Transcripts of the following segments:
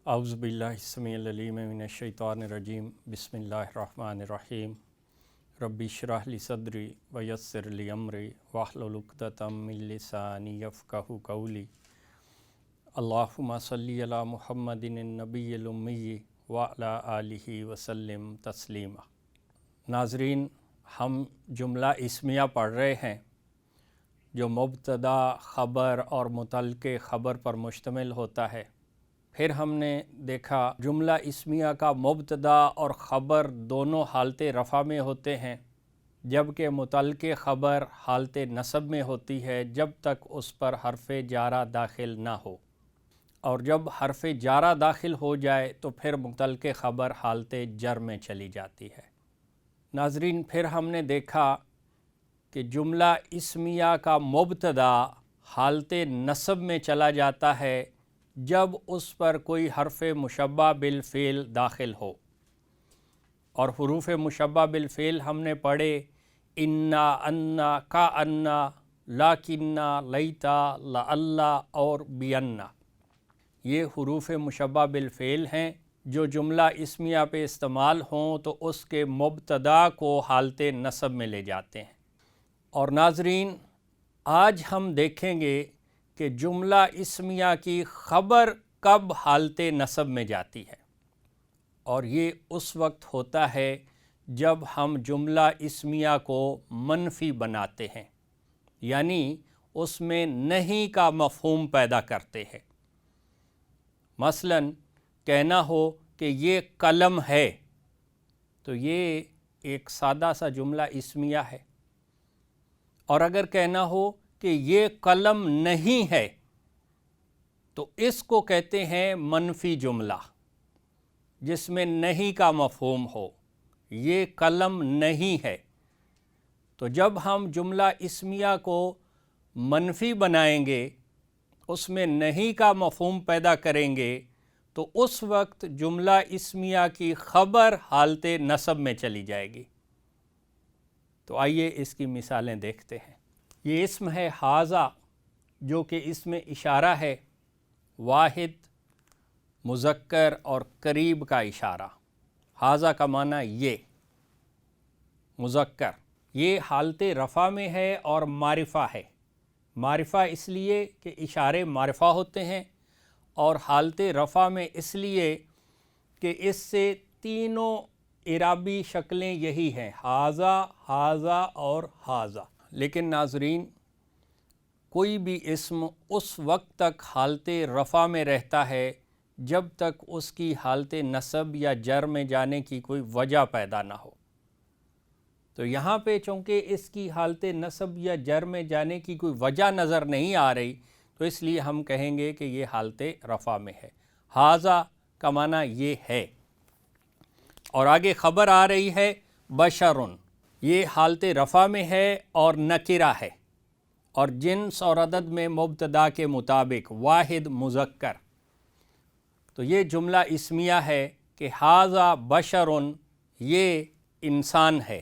اعوذ باللہ السمیع العلیم من الشیطان الرجیم بسم اللہ الرحمن الرحیم رب اشرح لی صدری ویسر لی امری واحلل عقدۃ من لسانی یفقہوا قولی اللہم صلی علی محمد النبی الامی وعلی آلہ وسلم تسلیما۔ ناظرین، ہم جملہ اسمیہ پڑھ رہے ہیں جو مبتدا، خبر اور متعلقہ خبر پر مشتمل ہوتا ہے۔ پھر ہم نے دیکھا جملہ اسمیہ کا مبتدا اور خبر دونوں حالت رفع میں ہوتے ہیں، جبکہ متعلقہ خبر حالت نصب میں ہوتی ہے جب تک اس پر حرف جارہ داخل نہ ہو، اور جب حرف جارہ داخل ہو جائے تو پھر متعلقہ خبر حالت جر میں چلی جاتی ہے۔ ناظرین، پھر ہم نے دیکھا کہ جملہ اسمیہ کا مبتدا حالت نصب میں چلا جاتا ہے جب اس پر کوئی حرف مشبہ بالفعل داخل ہو، اور حروف مشبہ بالفعل ہم نے پڑھے انا، انا، کا انا، لاکنہ، لیتا، لعلہ اور بینا۔ یہ حروف مشبہ بالفعل ہیں جو جملہ اسمیہ پہ استعمال ہوں تو اس کے مبتدا کو حالت نصب میں لے جاتے ہیں۔ اور ناظرین، آج ہم دیکھیں گے کہ جملہ اسمیہ کی خبر کب حالت نصب میں جاتی ہے، اور یہ اس وقت ہوتا ہے جب ہم جملہ اسمیہ کو منفی بناتے ہیں، یعنی اس میں نہیں کا مفہوم پیدا کرتے ہیں۔ مثلا کہنا ہو کہ یہ قلم ہے، تو یہ ایک سادہ سا جملہ اسمیہ ہے، اور اگر کہنا ہو کہ یہ قلم نہیں ہے تو اس کو کہتے ہیں منفی جملہ، جس میں نہیں کا مفہوم ہو، یہ قلم نہیں ہے۔ تو جب ہم جملہ اسمیہ کو منفی بنائیں گے، اس میں نہیں کا مفہوم پیدا کریں گے، تو اس وقت جملہ اسمیہ کی خبر حالت نصب میں چلی جائے گی۔ تو آئیے اس کی مثالیں دیکھتے ہیں۔ یہ اسم ہے ھذا، جو کہ اسم اشارہ ہے، واحد، مذکر اور قریب کا اشارہ۔ ھذا کا معنی یہ، مذکر، یہ حالت رفع میں ہے اور معرفہ ہے۔ معرفہ اس لیے کہ اشارے معرفہ ہوتے ہیں، اور حالت رفع میں اس لیے کہ اس سے تینوں اعرابی شکلیں یہی ہیں، ھذا، ھذا اور ھذا۔ لیکن ناظرین، کوئی بھی اسم اس وقت تک حالت رفع میں رہتا ہے جب تک اس کی حالت نصب یا جر میں جانے کی کوئی وجہ پیدا نہ ہو۔ تو یہاں پہ چونکہ اس کی حالت نصب یا جر میں جانے کی کوئی وجہ نظر نہیں آ رہی، تو اس لیے ہم کہیں گے کہ یہ حالت رفع میں ہے۔ ھذا کا معنی یہ ہے، اور آگے خبر آ رہی ہے بشرٌ، یہ حالت رفع میں ہے اور نکرہ ہے، اور جنس اور عدد میں مبتدا کے مطابق واحد، مذکر۔ تو یہ جملہ اسمیہ ہے کہ ھذا بشرٌ، یہ انسان ہے،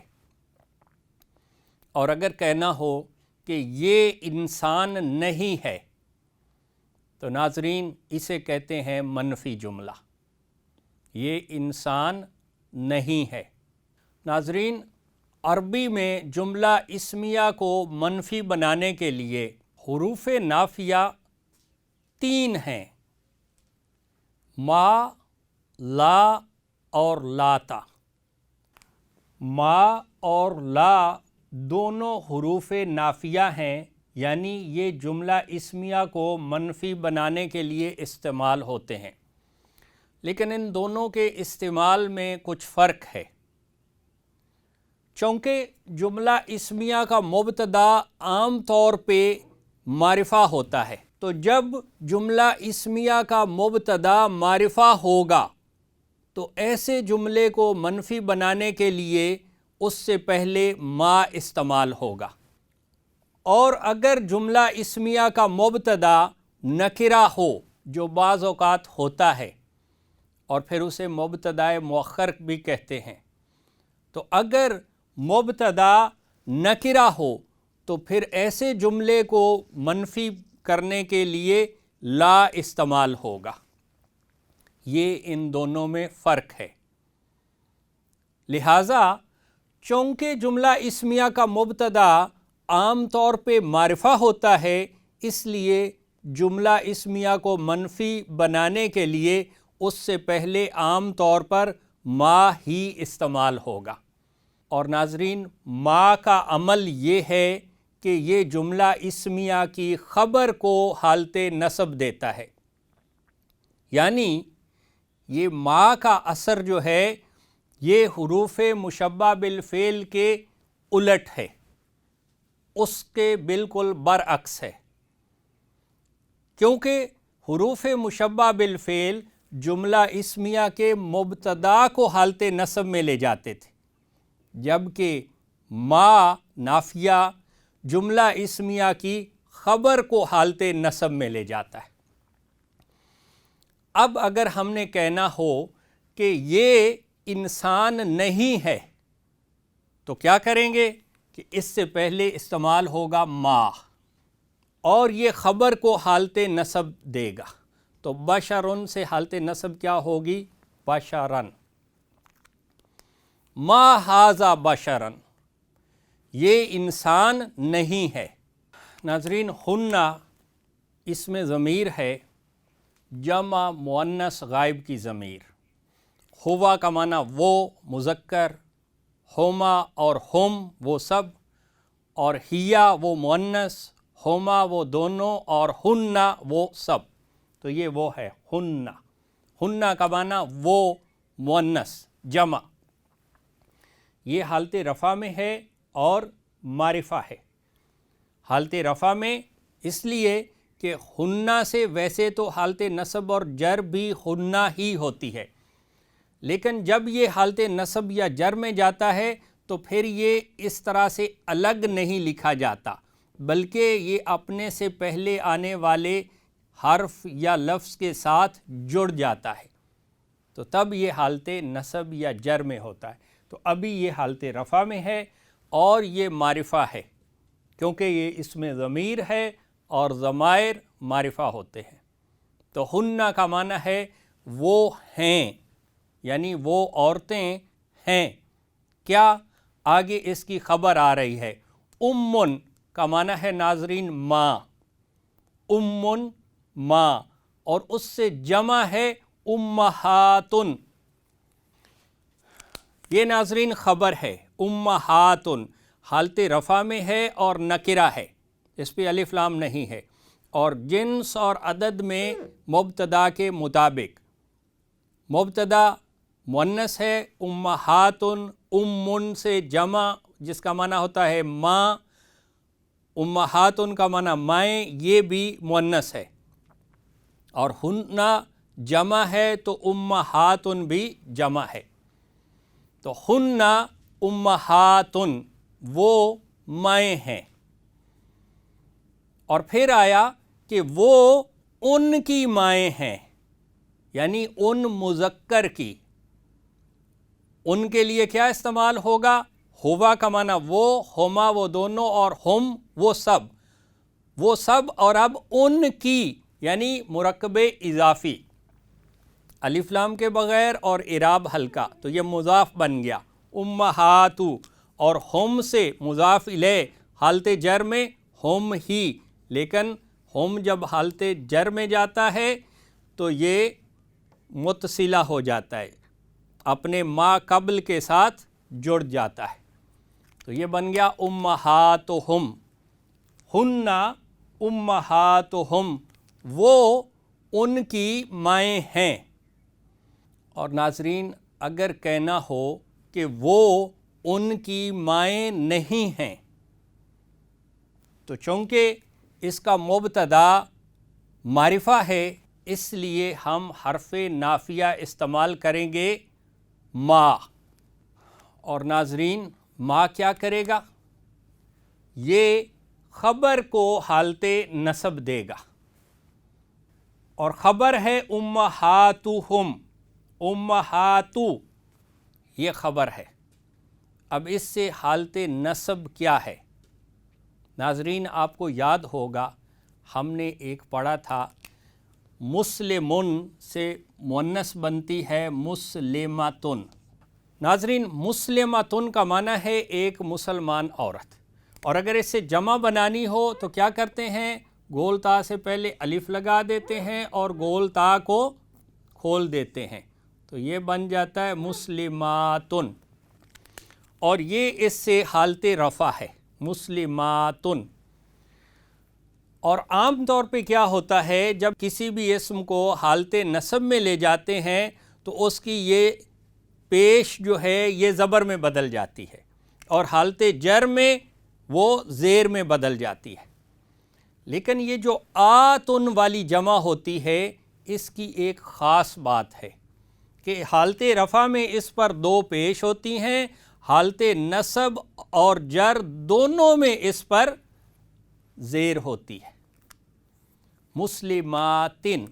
اور اگر کہنا ہو کہ یہ انسان نہیں ہے تو ناظرین اسے کہتے ہیں منفی جملہ، یہ انسان نہیں ہے۔ ناظرین، عربی میں جملہ اسمیہ کو منفی بنانے کے لیے حروف نافیہ 3 ہیں، ما، لا اور لاتا۔ ما اور لا دونوں حروف نافیہ ہیں، یعنی یہ جملہ اسمیہ کو منفی بنانے کے لیے استعمال ہوتے ہیں، لیکن ان دونوں کے استعمال میں کچھ فرق ہے۔ چونکہ جملہ اسمیہ کا مبتدا عام طور پہ معرفہ ہوتا ہے، تو جب جملہ اسمیہ کا مبتدا معرفہ ہوگا تو ایسے جملے کو منفی بنانے کے لیے اس سے پہلے ما استعمال ہوگا، اور اگر جملہ اسمیہ کا مبتدا نکرہ ہو، جو بعض اوقات ہوتا ہے، اور پھر اسے مبتدا مؤخر بھی کہتے ہیں، تو اگر مبتدا نکرہ ہو تو پھر ایسے جملے کو منفی کرنے کے لیے لا استعمال ہوگا۔ یہ ان دونوں میں فرق ہے۔ لہٰذا چونکہ جملہ اسمیہ کا مبتدا عام طور پہ معرفہ ہوتا ہے، اس لیے جملہ اسمیہ کو منفی بنانے کے لیے اس سے پہلے عام طور پر ما ہی استعمال ہوگا۔ اور ناظرین، ما کا عمل یہ ہے کہ یہ جملہ اسمیہ کی خبر کو حالت نصب دیتا ہے، یعنی یہ ما کا اثر جو ہے یہ حروف مشبہ بالفعل کے الٹ ہے، اس کے بالکل برعکس ہے، کیونکہ حروف مشبہ بالفعل جملہ اسمیہ کے مبتدا کو حالت نصب میں لے جاتے تھے، جبکہ ما نافیہ جملہ اسمیہ کی خبر کو حالت نصب میں لے جاتا ہے۔ اب اگر ہم نے کہنا ہو کہ یہ انسان نہیں ہے تو کیا کریں گے کہ اس سے پہلے استعمال ہوگا ما، اور یہ خبر کو حالت نصب دے گا، تو بشرن سے حالت نصب کیا ہوگی؟ بشرن۔ ما ھذا بشرن، یہ انسان نہیں ہے۔ ناظرین، ہنہ اس میں ضمیر ہے، جمع مؤنث غائب کی ضمیر۔ ہوا کا معنی وہ مذکر، ہما اور ہم وہ سب، اور ہیا وہ مؤنث، ہما وہ دونوں، اور ہنہ وہ سب، تو یہ وہ ہے ہنہ۔ ہنہ کا معنی وہ مؤنث جمع، یہ حالت رفع میں ہے اور معرفہ ہے۔ حالت رفع میں اس لیے کہ ہنہ سے ویسے تو حالت نصب اور جر بھی ہنہ ہی ہوتی ہے، لیکن جب یہ حالت نصب یا جر میں جاتا ہے تو پھر یہ اس طرح سے الگ نہیں لکھا جاتا، بلکہ یہ اپنے سے پہلے آنے والے حرف یا لفظ کے ساتھ جڑ جاتا ہے، تو تب یہ حالت نصب یا جر میں ہوتا ہے۔ تو ابھی یہ حالت رفع میں ہے اور یہ معرفہ ہے، کیونکہ یہ اس میں ضمیر ہے اور ضمائر معرفہ ہوتے ہیں۔ تو ہنہ کا معنی ہے وہ ہیں، یعنی وہ عورتیں ہیں۔ کیا؟ آگے اس کی خبر آ رہی ہے۔ امن کا معنی ہے ناظرین ماں، امن ماں، اور اس سے جمع ہے امہاتن۔ یہ ناظرین خبر ہے، امہاتن حالت رفع میں ہے اور نکرہ ہے، اس پہ الف لام نہیں ہے، اور جنس اور عدد میں مبتدا کے مطابق مبتدا مؤنث ہے امہاتن، امن سے جمع جس کا معنی ہوتا ہے ماں، امہاتن کا معنی مائیں، یہ بھی مؤنث ہے، اور ہنہ جمع ہے تو امہاتن بھی جمع ہے، تو ہنہ امہاتن وہ مائیں ہیں۔ اور پھر آیا کہ وہ ان کی مائیں ہیں، یعنی ان مذکر کی۔ ان کے لیے کیا استعمال ہوگا؟ ہوا کا معنی وہ، ہما وہ دونوں، اور ہم وہ سب، وہ سب، اور اب ان کی یعنی مرکب اضافی، الف لام کے بغیر اور اعراب ہلکا، تو یہ مضاف بن گیا امہاتو، اور ہم سے مضاف الیہ حالت جر میں ہم ہی، لیکن ہم جب حالت جر میں جاتا ہے تو یہ متصلہ ہو جاتا ہے، اپنے ما قبل کے ساتھ جڑ جاتا ہے، تو یہ بن گیا امہاتہم۔ ہنہ امہاتہم، وہ ان کی مائیں ہیں۔ اور ناظرین، اگر کہنا ہو کہ وہ ان کی مائیں نہیں ہیں، تو چونکہ اس کا مبتدا معرفہ ہے، اس لیے ہم حرف نافیہ استعمال کریں گے ما۔ اور ناظرین، ما کیا کرے گا؟ یہ خبر کو حالت نصب دے گا، اور خبر ہے امہاتہم، امہاتو یہ خبر ہے۔ اب اس سے حالت نصب کیا ہے؟ ناظرین، آپ کو یاد ہوگا ہم نے ایک پڑھا تھا مسلمن سے مؤنث بنتی ہے مسلماتن۔ ناظرین، مسلماتن کا معنی ہے ایک مسلمان عورت، اور اگر اس سے جمع بنانی ہو تو کیا کرتے ہیں؟ گول تا سے پہلے الف لگا دیتے ہیں اور گول تا کو کھول دیتے ہیں، تو یہ بن جاتا ہے مسلماتن، اور یہ اس سے حالت رفع ہے مسلماتن۔ اور عام طور پہ کیا ہوتا ہے، جب کسی بھی اسم کو حالت نصب میں لے جاتے ہیں تو اس کی یہ پیش جو ہے یہ زبر میں بدل جاتی ہے، اور حالت جر میں وہ زیر میں بدل جاتی ہے۔ لیکن یہ جو آتن والی جمع ہوتی ہے، اس کی ایک خاص بات ہے کہ حالت رفع میں اس پر دو پیش ہوتی ہیں، حالت نصب اور جر دونوں میں اس پر زیر ہوتی ہے مسلماتن،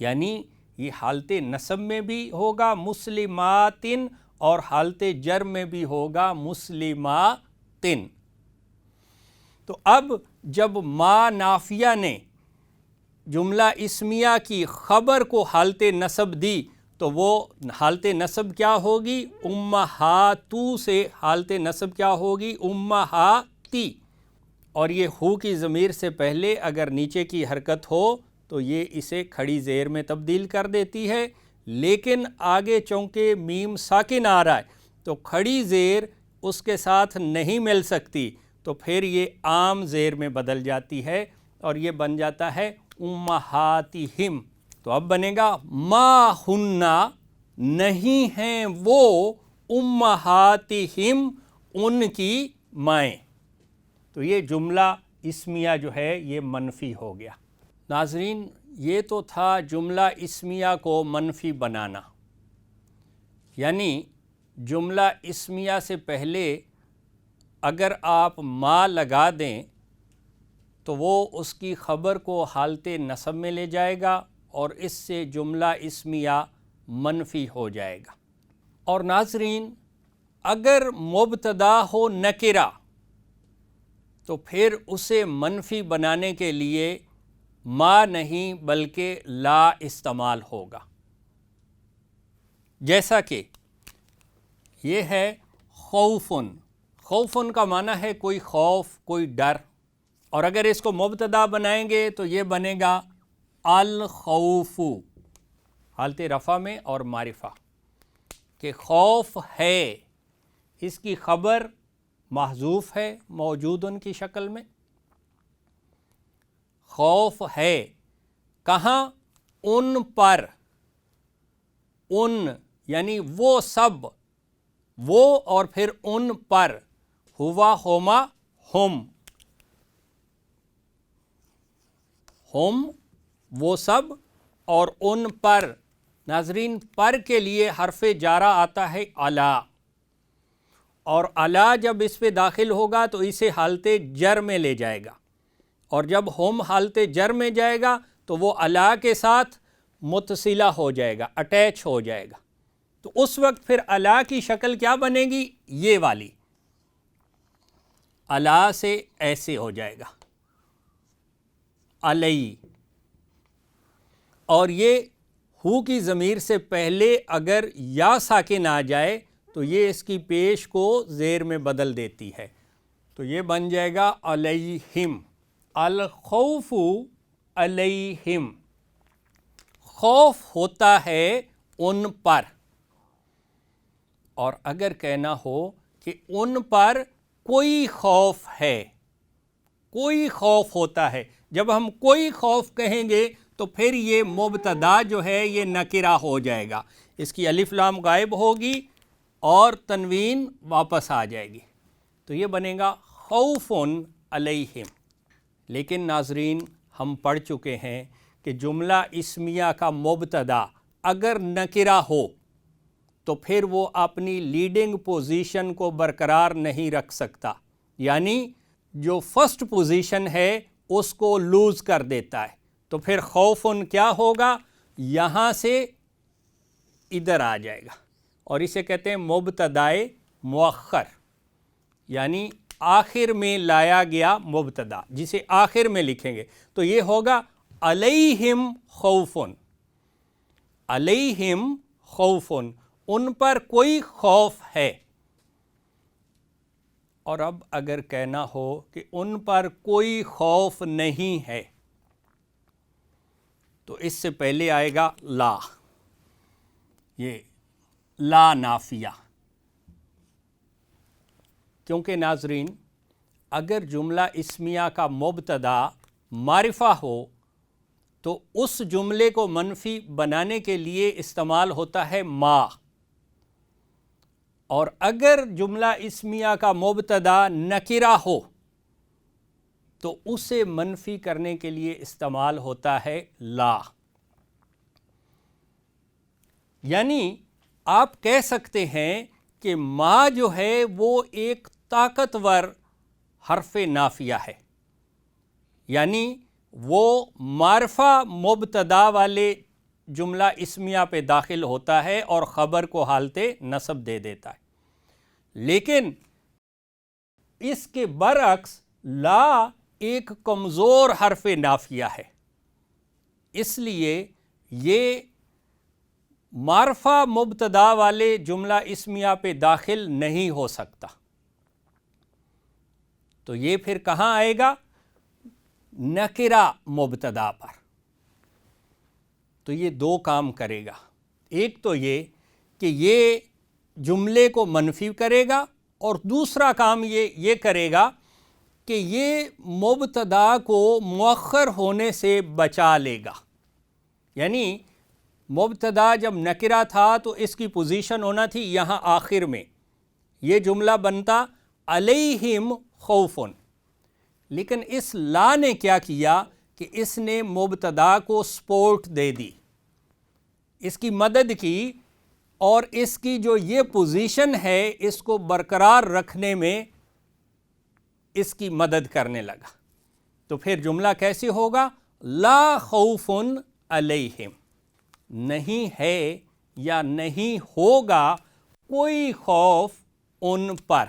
یعنی یہ حالت نصب میں بھی ہوگا مسلماتن اور حالت جر میں بھی ہوگا مسلماتن۔ تو اب جب ما نافیہ نے جملہ اسمیہ کی خبر کو حالت نصب دی تو وہ حالت نصب کیا ہوگی؟ امہاتو سے حالت نصب کیا ہوگی؟ امہاتی، اور یہ ہو کی ضمیر سے پہلے اگر نیچے کی حرکت ہو تو یہ اسے کھڑی زیر میں تبدیل کر دیتی ہے، لیکن آگے چونکہ میم ساکن آ رہا ہے تو کھڑی زیر اس کے ساتھ نہیں مل سکتی، تو پھر یہ عام زیر میں بدل جاتی ہے اور یہ بن جاتا ہے امہاتہم۔ تو اب بنے گا ما ہننا، نہیں ہیں وہ، امہاتہم، ان کی مائیں۔ تو یہ جملہ اسمیہ جو ہے یہ منفی ہو گیا۔ ناظرین، یہ تو تھا جملہ اسمیہ کو منفی بنانا، یعنی جملہ اسمیہ سے پہلے اگر آپ ما لگا دیں تو وہ اس کی خبر کو حالت نصب میں لے جائے گا اور اس سے جملہ اسمیہ منفی ہو جائے گا۔ اور ناظرین، اگر مبتدا ہو نکرہ تو پھر اسے منفی بنانے کے لیے ما نہیں بلکہ لا استعمال ہوگا، جیسا کہ یہ ہے خوفن۔ خوفن کا معنی ہے کوئی خوف، کوئی ڈر، اور اگر اس کو مبتدا بنائیں گے تو یہ بنے گا الخوف، حالت رفع میں اور معرفہ، کہ خوف ہے، اس کی خبر محذوف ہے موجود ان کی شکل میں، خوف ہے کہاں؟ ان پر، ان یعنی وہ سب، وہ اور پھر ان پر، ہوا ہوما ہم، ہم وہ سب اور ان پر۔ ناظرین، پر کے لیے حرف جارہ آتا ہے علی، اور علی جب اس پہ داخل ہوگا تو اسے حالت جر میں لے جائے گا، اور جب ہم حالت جر میں جائے گا تو وہ علی کے ساتھ متصلہ ہو جائے گا، اٹیچ ہو جائے گا، تو اس وقت پھر علی کی شکل کیا بنے گی؟ یہ والی، علی سے ایسے ہو جائے گا علی، اور یہ ہو کی ضمیر سے پہلے اگر یا ساکن آ جائے تو یہ اس کی پیش کو زیر میں بدل دیتی ہے، تو یہ بن جائے گا علیہم، الخوف علیہم، خوف ہوتا ہے ان پر۔ اور اگر کہنا ہو کہ ان پر کوئی خوف ہے، کوئی خوف ہوتا ہے، جب ہم کوئی خوف کہیں گے تو پھر یہ مبتدا جو ہے یہ نکرہ ہو جائے گا، اس کی الف لام غائب ہوگی اور تنوین واپس آ جائے گی، تو یہ بنے گا خوف علیہم۔ لیکن ناظرین، ہم پڑھ چکے ہیں کہ جملہ اسمیہ کا مبتدا اگر نکرہ ہو تو پھر وہ اپنی لیڈنگ پوزیشن کو برقرار نہیں رکھ سکتا، یعنی جو فرسٹ پوزیشن ہے اس کو لوز کر دیتا ہے، تو پھر خوفن کیا ہوگا؟ یہاں سے ادھر آ جائے گا، اور اسے کہتے ہیں مبتدائے مؤخر، یعنی آخر میں لایا گیا مبتدا، جسے آخر میں لکھیں گے تو یہ ہوگا علیہم خوفن، علیہم خوفن، ان پر کوئی خوف ہے۔ اور اب اگر کہنا ہو کہ ان پر کوئی خوف نہیں ہے تو اس سے پہلے آئے گا لا، یہ لا نافیہ۔ کیونکہ ناظرین اگر جملہ اسمیہ کا مبتدا معرفہ ہو تو اس جملے کو منفی بنانے کے لیے استعمال ہوتا ہے ما، اور اگر جملہ اسمیہ کا مبتدا نکرہ ہو تو اسے منفی کرنے کے لیے استعمال ہوتا ہے لا۔ یعنی آپ کہہ سکتے ہیں کہ ما جو ہے وہ ایک طاقتور حرف نافیہ ہے، یعنی وہ معرفہ مبتدا والے جملہ اسمیہ پہ داخل ہوتا ہے اور خبر کو حالت نصب دے دیتا ہے۔ لیکن اس کے برعکس لا ایک کمزور حرف نافیہ ہے، اس لیے یہ معرفہ مبتدا والے جملہ اسمیہ پہ داخل نہیں ہو سکتا۔ تو یہ پھر کہاں آئے گا؟ نکرہ مبتدا پر۔ تو یہ دو کام کرے گا، ایک تو یہ کہ یہ جملے کو منفی کرے گا، اور دوسرا کام یہ کرے گا کہ یہ مبتدا کو مؤخر ہونے سے بچا لے گا۔ یعنی مبتدا جب نکرہ تھا تو اس کی پوزیشن ہونا تھی یہاں آخر میں، یہ جملہ بنتا علیہم خوفن، لیکن اس لا نے کیا کیا کہ اس نے مبتدا کو سپورٹ دے دی، اس کی مدد کی، اور اس کی جو یہ پوزیشن ہے اس کو برقرار رکھنے میں اس کی مدد کرنے لگا۔ تو پھر جملہ کیسے ہوگا؟ لا خوف علیہم، نہیں ہے یا نہیں ہوگا کوئی خوف ان پر۔